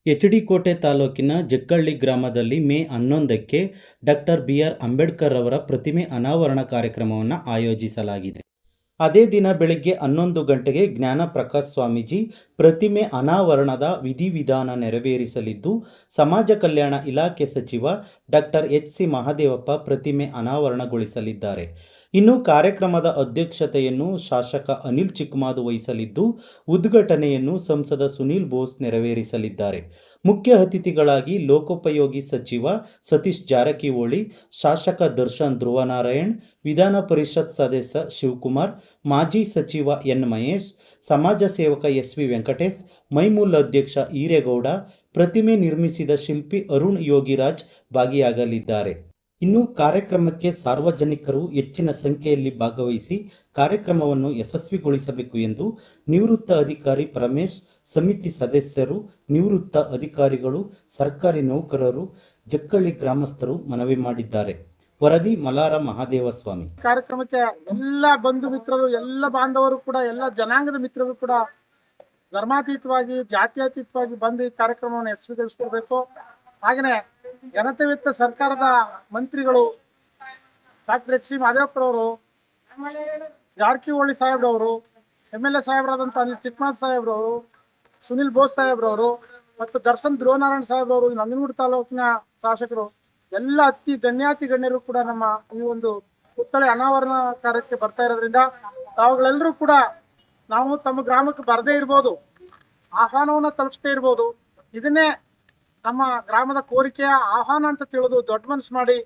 H D. ಕೋಟೆ ತಾಲೂಕಿನ ಜಕ್ಕಳ್ಳಿ ಗ್ರಾಮದಲ್ಲಿ ಮೇ 11ಕ್ಕೆ ಡಾಕ್ಟರ್ ಬಿ.ಆರ್. ಅಂಬೇಡ್ಕರ್ ಅವರ ಪ್ರತಿಮೆ ಅನಾವರಣ ಕಾರ್ಯಕ್ರಮವನ್ನು ಆಯೋಜಿಸಲಾಗಿದೆ. ಅದೇ ದಿನ ಬೆಳಗ್ಗೆ 11 ಗಂಟೆಗೆ ಜ್ಞಾನ ಪ್ರಕಾಶ್ ಸ್ವಾಮೀಜಿ ಪ್ರತಿಮೆ ಅನಾವರಣದ ವಿಧಿವಿಧಾನ ನೆರವೇರಿಸಲಿದ್ದು, ಸಮಾಜ ಕಲ್ಯಾಣ ಇಲಾಖೆ ಸಚಿವ ಡಾಕ್ಟರ್ ಎಚ್.ಸಿ. ಮಹದೇವಪ್ಪ ಪ್ರತಿಮೆ ಅನಾವರಣಗೊಳಿಸಲಿದ್ದಾರೆ. ಇನ್ನು ಕಾರ್ಯಕ್ರಮದ ಅಧ್ಯಕ್ಷತೆಯನ್ನು ಶಾಸಕ ಅನಿಲ್ ಚಿಕ್ಕಮಾದು ವಹಿಸಲಿದ್ದು, ಉದ್ಘಾಟನೆಯನ್ನು ಸಂಸದ ಸುನೀಲ್ ಬೋಸ್ ನೆರವೇರಿಸಲಿದ್ದಾರೆ. ಮುಖ್ಯ ಅತಿಥಿಗಳಾಗಿ ಲೋಕೋಪಯೋಗಿ ಸಚಿವ ಸತೀಶ್ ಜಾರಕಿಹೊಳಿ, ಶಾಸಕ ದರ್ಶನ್ ಧ್ರುವನಾರಾಯಣ್, ವಿಧಾನ ಪರಿಷತ್ ಸದಸ್ಯ ಶಿವಕುಮಾರ್, ಮಾಜಿ ಸಚಿವ ಎನ್. ಮಹೇಶ್, ಸಮಾಜ ಸೇವಕ ಎಸ್.ವಿ. ವೆಂಕಟೇಶ್, ಮೈಮೂಲ್ ಅಧ್ಯಕ್ಷ ಈರೇಗೌಡ, ಪ್ರತಿಮೆ ನಿರ್ಮಿಸಿದ ಶಿಲ್ಪಿ ಅರುಣ್ ಯೋಗಿರಾಜ್ ಭಾಗಿಯಾಗಲಿದ್ದಾರೆ. ಇನ್ನು ಕಾರ್ಯಕ್ರಮಕ್ಕೆ ಸಾರ್ವಜನಿಕರು ಹೆಚ್ಚಿನ ಸಂಖ್ಯೆಯಲ್ಲಿ ಭಾಗವಹಿಸಿ ಕಾರ್ಯಕ್ರಮವನ್ನು ಯಶಸ್ವಿಗೊಳಿಸಬೇಕು ಎಂದು ನಿವೃತ್ತ ಅಧಿಕಾರಿ ಪರಮೇಶ್, ಸಮಿತಿ ಸದಸ್ಯರು, ನಿವೃತ್ತ ಅಧಿಕಾರಿಗಳು, ಸರ್ಕಾರಿ ನೌಕರರು, ಜಕ್ಕಳ್ಳಿ ಗ್ರಾಮಸ್ಥರು ಮನವಿ ಮಾಡಿದ್ದಾರೆ. ವರದಿ ಮಲಾರ ಮಹಾದೇವಸ್ವಾಮಿ. ಕಾರ್ಯಕ್ರಮಕ್ಕೆ ಎಲ್ಲ ಬಂಧು ಮಿತ್ರರು, ಎಲ್ಲ ಬಾಂಧವರು ಕೂಡ, ಎಲ್ಲ ಜನಾಂಗದ ಮಿತ್ರರು ಕೂಡ ಧರ್ಮಾತೀತವಾಗಿ, ಜಾತ್ಯತೀತವಾಗಿ ಬಂದು ಈ ಕಾರ್ಯಕ್ರಮವನ್ನು ಯಶಸ್ವಿಗೊಳಿಸಿಕೊಳ್ಬೇಕು. ಹಾಗೆಯೇ ಜನತೆವಿತ್ತ ಸರ್ಕಾರದ ಮಂತ್ರಿಗಳು ಡಾಕ್ಟರ್ ಎಚ್.ಸಿ. ಮಹದೇವಪ್ಪರವರು, ಜಾರಕಿಹೊಳಿ ಸಾಹೇಬ್ರವರು, MLA ಸಾಹೇಬರಾದಂಥ ಅನಿಲ್ ಚಿಕ್ಕಮಾದ್ ಸಾಹೇಬ್ರವರು, ಸುನಿಲ್ ಬೋಸ್ ಸಾಹೇಬ್ರವರು ಮತ್ತು ದರ್ಶನ್ ಧ್ರುವನಾರಾಯಣ್ ಸಾಹೇಬ್ರವರು, ನಂಜನಗೂಡು ತಾಲೂಕಿನ ಶಾಸಕರು, ಎಲ್ಲ ಅತಿ ಗಣ್ಯಾತಿ ಗಣ್ಯರು ಕೂಡ ನಮ್ಮ ಈ ಒಂದು ಪುತ್ಥಳಿ ಅನಾವರಣ ಕಾರ್ಯಕ್ಕೆ ಬರ್ತಾ ಇರೋದ್ರಿಂದ ತಾವುಗಳೆಲ್ಲರೂ ಕೂಡ ನಾವು ತಮ್ಮ ಗ್ರಾಮಕ್ಕೆ ಬರದೇ ಇರ್ಬೋದು, ಆಹ್ವಾನವನ್ನು ತಲುಪಿಸ್ತಾ ಇರ್ಬೋದು, ಇದನ್ನೇ ನಮ್ಮ ಗ್ರಾಮದ ಕೋರಿಕೆಯ ಆಹ್ವಾನ ಅಂತ ತಿಳಿದು ದೊಡ್ಡ ಮನಸ್ಸು ಮಾಡಿ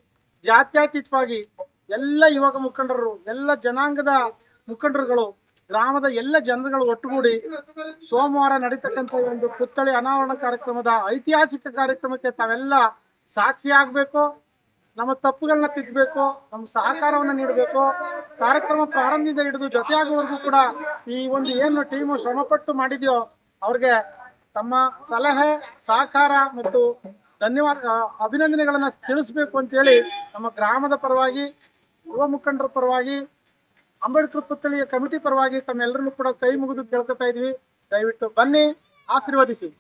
ಜಾತ್ಯತೀತವಾಗಿ ಎಲ್ಲ ಯುವಕ ಮುಖಂಡರು, ಎಲ್ಲ ಜನಾಂಗದ ಮುಖಂಡರುಗಳು, ಗ್ರಾಮದ ಎಲ್ಲ ಜನರುಗಳು ಒಟ್ಟುಗೂಡಿ ಸೋಮವಾರ ನಡೀತಕ್ಕಂಥ ಒಂದು ಪುತ್ಥಳಿ ಅನಾವರಣ ಕಾರ್ಯಕ್ರಮದ ಐತಿಹಾಸಿಕ ಕಾರ್ಯಕ್ರಮಕ್ಕೆ ತಾವೆಲ್ಲ ಸಾಕ್ಷಿಯಾಗಬೇಕು. ನಮ್ಮ ತಪ್ಪುಗಳನ್ನ ತಿದ್ದಬೇಕು, ನಮ್ಮ ಸಹಕಾರವನ್ನು ನೀಡಬೇಕು. ಕಾರ್ಯಕ್ರಮ ಪ್ರಾರಂಭದಿಂದ ಹಿಡಿದು ಜೊತೆಯಾಗುವವರೆಗೂ ಕೂಡ ಈ ಒಂದು ಏನು ಟೀಮು ಶ್ರಮಪಟ್ಟು ಮಾಡಿದೆಯೋ ಅವ್ರಿಗೆ ತಮ್ಮ ಸಲಹೆ, ಸಹಕಾರ ಮತ್ತು ಧನ್ಯವಾದ, ಅಭಿನಂದನೆಗಳನ್ನು ತಿಳಿಸ್ಬೇಕು ಅಂತೇಳಿ ನಮ್ಮ ಗ್ರಾಮದ ಪರವಾಗಿ, ಯುವ ಮುಖಂಡರ ಪರವಾಗಿ, ಅಂಬೇಡ್ಕರ್ ಪುತ್ಥಳಿಯ ಕಮಿಟಿ ಪರವಾಗಿ ತಮ್ಮೆಲ್ಲರನ್ನು ಕೂಡ ಕೈ ಮುಗಿದು ಕೇಳ್ಕೊತಾ ಇದ್ವಿ. ದಯವಿಟ್ಟು ಬನ್ನಿ, ಆಶೀರ್ವದಿಸಿ.